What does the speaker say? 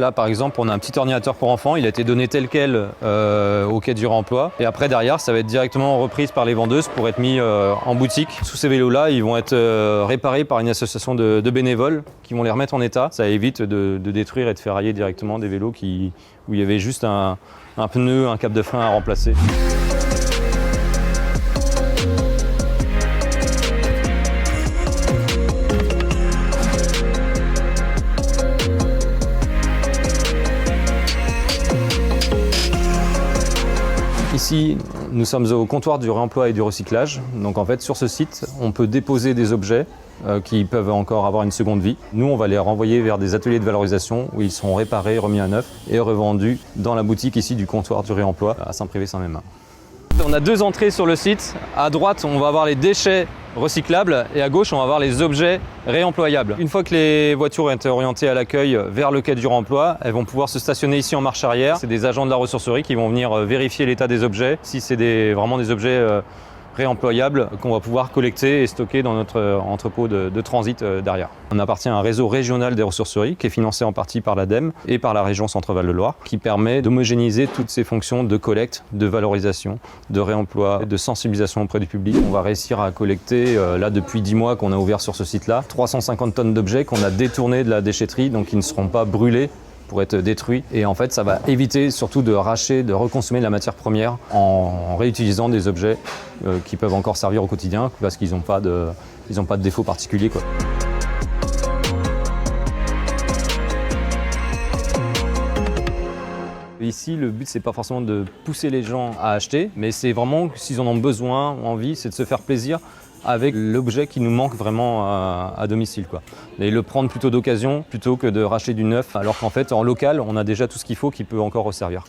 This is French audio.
Là, par exemple, on a un petit ordinateur pour enfants, il a été donné tel quel au quai du réemploi. Et après, derrière, ça va être directement reprise par les vendeuses pour être mis en boutique. Tous ces vélos-là, ils vont être réparés par une association de bénévoles qui vont les remettre en état. Ça évite de détruire et de ferrailler directement des vélos où il y avait juste un pneu, un câble de frein à remplacer. Ici, nous sommes au comptoir du réemploi et du recyclage. Donc en fait, sur ce site, on peut déposer des objets qui peuvent encore avoir une seconde vie. Nous, on va les renvoyer vers des ateliers de valorisation où ils seront réparés, remis à neuf et revendus dans la boutique ici du comptoir du réemploi à Saint-Privé-Saint-Mémin. On a deux entrées sur le site. À droite, on va avoir les déchets recyclables et à gauche, on va avoir les objets réemployables. Une fois que les voitures ont été orientées à l'accueil vers le quai du réemploi, elles vont pouvoir se stationner ici en marche arrière. C'est des agents de la ressourcerie qui vont venir vérifier l'état des objets. Si c'est vraiment des objets réemployables qu'on va pouvoir collecter et stocker dans notre entrepôt de transit derrière. On appartient à un réseau régional des ressourceries qui est financé en partie par l'ADEME et par la région Centre-Val de Loire qui permet d'homogénéiser toutes ces fonctions de collecte, de valorisation, de réemploi, de sensibilisation auprès du public. On va réussir à collecter, là depuis 10 mois qu'on a ouvert sur ce site-là, 350 tonnes d'objets qu'on a détournés de la déchetterie, donc qui ne seront pas brûlés pour être détruits. Et en fait, ça va éviter surtout de racher, de reconsommer de la matière première en réutilisant des objets qui peuvent encore servir au quotidien parce qu'ils n'ont pas de défaut particulier, quoi. Ici, le but, c'est pas forcément de pousser les gens à acheter, mais c'est vraiment, s'ils en ont besoin ou envie, c'est de se faire plaisir avec l'objet qui nous manque vraiment à domicile, quoi. Et le prendre plutôt d'occasion plutôt que de racheter du neuf, alors qu'en fait, en local, on a déjà tout ce qu'il faut qui peut encore resservir.